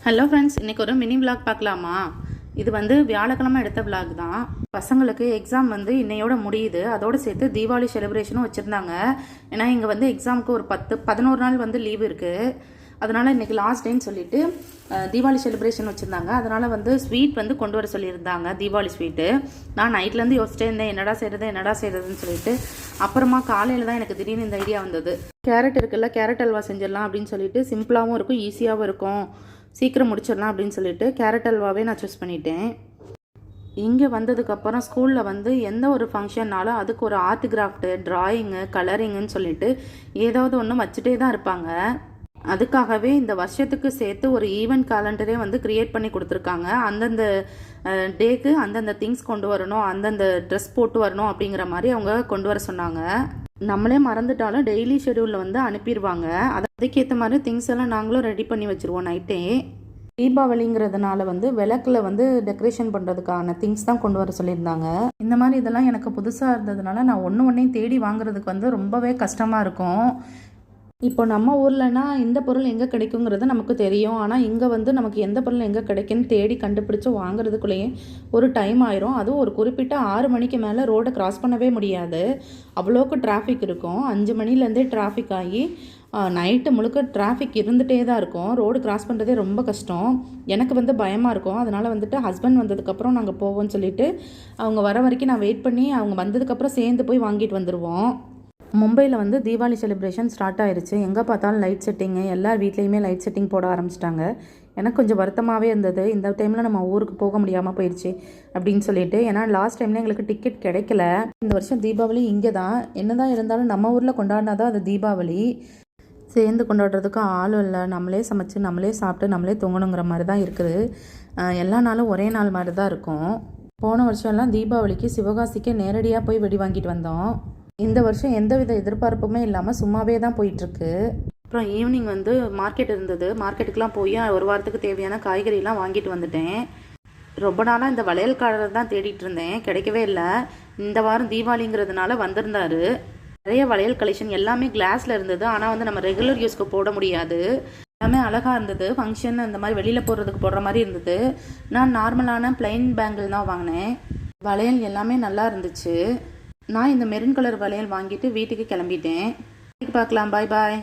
Hello friends, இன்றைக்கி ஒரு mini vlog பார்க்கலாமா? இது வந்து வியாழக்கிழமை எடுத்த விளாக் தான். பசங்களுக்கு எக்ஸாம் வந்து இன்னையோட முடியுது. அதோடு சேர்த்து தீபாவளி செலிப்ரேஷனும் வச்சுருந்தாங்க. ஏன்னா இங்கே வந்து எக்ஸாமுக்கு ஒரு 11 நாள் வந்து லீவு இருக்குது. அதனால் இன்றைக்கி லாஸ்ட் டேன்னு சொல்லிட்டு தீபாவளி செலிப்ரேஷன் வச்சுருந்தாங்க. அதனால் வந்து ஸ்வீட் வந்து கொண்டு வர சொல்லியிருந்தாங்க, தீபாவளி ஸ்வீட்டு. நான் நைட்லேருந்து யோசிச்சிட்டே இருந்தேன், என்னடா செய்கிறதுன்னு சொல்லிட்டு. அப்புறமா காலையில் தான் எனக்கு திடீர்னு இந்த ஐடியா வந்தது. கேரட் இருக்குல்ல, கேரட் அல்வா செஞ்சிடலாம் அப்படின்னு சொல்லிட்டு. சிம்பிளாகவும் இருக்கும், ஈஸியாகவும் இருக்கும், சீக்கிரம் முடிச்சிடலாம் அப்படின்னு சொல்லிட்டு கேரட் அல்வாவே நான் சூஸ் பண்ணிட்டேன். இங்கே வந்ததுக்கப்புறம் ஸ்கூலில் வந்து எந்த ஒரு ஃபங்க்ஷன்னாலும் அதுக்கு ஒரு ஆர்ட் கிராஃப்ட்டு, ட்ராயிங்கு, கலரிங்குன்னு சொல்லிட்டு ஏதாவது ஒன்று வச்சுட்டே தான் இருப்பாங்க. அதுக்காகவே இந்த வருஷத்துக்கு சேர்த்து ஒரு ஈவெண்ட் கேலண்டரே வந்து க்ரியேட் பண்ணி கொடுத்துருக்காங்க. அந்தந்த டேக்கு அந்தந்த திங்ஸ் கொண்டு வரணும், அந்தந்த ட்ரெஸ் போட்டு வரணும் அப்படிங்கிற மாதிரி அவங்க கொண்டு வர சொன்னாங்க. நம்மளே மறந்துட்டாலும் டெய்லி ஷெடியூலில் வந்து அனுப்பிடுவாங்க. அதுக்கேற்ற மாதிரி திங்ஸ் எல்லாம் நாங்களும் ரெடி பண்ணி வச்சுருவோம் நைட்டே. தீபாவளிங்கிறதுனால வந்து விளக்கில் வந்து டெக்கரேஷன் பண்ணுறதுக்கான திங்ஸ் தான் கொண்டு வர சொல்லியிருந்தாங்க. இந்த மாதிரி இதெல்லாம் எனக்கு புதுசாக இருந்ததுனால நான் ஒன்றையும் தேடி வாங்குறதுக்கு வந்து ரொம்பவே கஷ்டமாக இருக்கும். இப்போ நம்ம ஊர்லனா இந்த பொருள் எங்கே கிடைக்குங்கிறது நமக்கு தெரியும். ஆனால் இங்கே வந்து நமக்கு எந்த பொருள் எங்கே கிடைக்குன்னு தேடி கண்டுபிடிச்சி வாங்குறதுக்குள்ளேயே ஒரு டைம் ஆயிரும். அதுவும் ஒரு குறிப்பிட்ட 6 மணிக்கு மேலே ரோடை கிராஸ் பண்ணவே முடியாது, அவ்வளோக்கு டிராஃபிக் இருக்கும். 5 மணிலேருந்தே டிராஃபிக் ஆகி நைட்டு முழுக்க டிராஃபிக் இருந்துகிட்டே தான் இருக்கும். ரோடு கிராஸ் பண்ணுறதே ரொம்ப கஷ்டம். எனக்கு வந்து பயமாக இருக்கும். அதனால் வந்துட்டு ஹஸ்பண்ட் வந்ததுக்கப்புறம் நாங்கள் போவோம்னு சொல்லிவிட்டு அவங்க வர வரைக்கும் நான் வெயிட் பண்ணி அவங்க வந்ததுக்கப்புறம் சேர்ந்து போய் வாங்கிட்டு வந்துடுவோம். மும்பையில் வந்து தீபாவளி செலிப்ரேஷன் ஸ்டார்ட் ஆயிடுச்சு. எங்கே பார்த்தாலும் லைட் செட்டிங்கு, எல்லார் வீட்லேயுமே லைட் செட்டிங் போட ஆரம்பிச்சிட்டாங்க. எனக்கு கொஞ்சம் வருத்தமாகவே இருந்தது, இந்த டைமில் நம்ம ஊருக்கு போக முடியாமல் போயிடுச்சு அப்படின்னு சொல்லிட்டு. ஏன்னா லாஸ்ட் டைமில் எங்களுக்கு டிக்கெட் கிடைக்கல. இந்த வருஷம் தீபாவளி இங்கே தான். என்ன தான் இருந்தாலும் நம்ம ஊரில் கொண்டாடினா தான் அது தீபாவளி. சேர்ந்து கொண்டாடுறதுக்கு ஆளும் இல்லை. நம்மளே சமைச்சு நம்மளே சாப்பிட்டு நம்மளே தூங்கணுங்கிற மாதிரி தான் இருக்குது. எல்லா நாளும் ஒரே நாள் மாதிரி தான் இருக்கும். போன வருஷம்லாம் தீபாவளிக்கு சிவகாசிக்கு நேரடியாக போய் வெடி வாங்கிட்டு வந்தோம். இந்த வருஷம் எந்தவித எதிர்பார்ப்புமே இல்லாமல் சும்மாவே தான் போயிட்டுருக்கு. அப்புறம் ஈவினிங் வந்து மார்க்கெட் இருந்தது. மார்க்கெட்டுக்கெலாம் போய் ஒரு வாரத்துக்கு தேவையான காய்கறிலாம் வாங்கிட்டு வந்துட்டேன். ரொம்ப நாளாக இந்த வளையல்காரர் தான் தேடிட்டு இருந்தேன், கிடைக்கவே இல்லை. இந்த வாரம் தீபாவளிங்கிறதுனால வந்திருந்தார். நிறைய வளையல் கலெக்ஷன் எல்லாமே கிளாஸில் இருந்தது. ஆனால் வந்து நம்ம ரெகுலர் யூஸ்க்கு போட முடியாது. எல்லாமே அழகாக இருந்தது. ஃபங்க்ஷன் அந்த மாதிரி வெளியில் போடுறதுக்கு போடுற மாதிரி இருந்தது. நான் நார்மலான பிளைன் பேங்கிள் தான் வாங்கினேன். வளையல் எல்லாமே நல்லா இருந்துச்சு. நான் இந்த மெரூன் கலர் வளையல் வாங்கிட்டு வீட்டுக்கு கிளம்பிட்டேன். பார்க்கலாம், பாய் பாய்.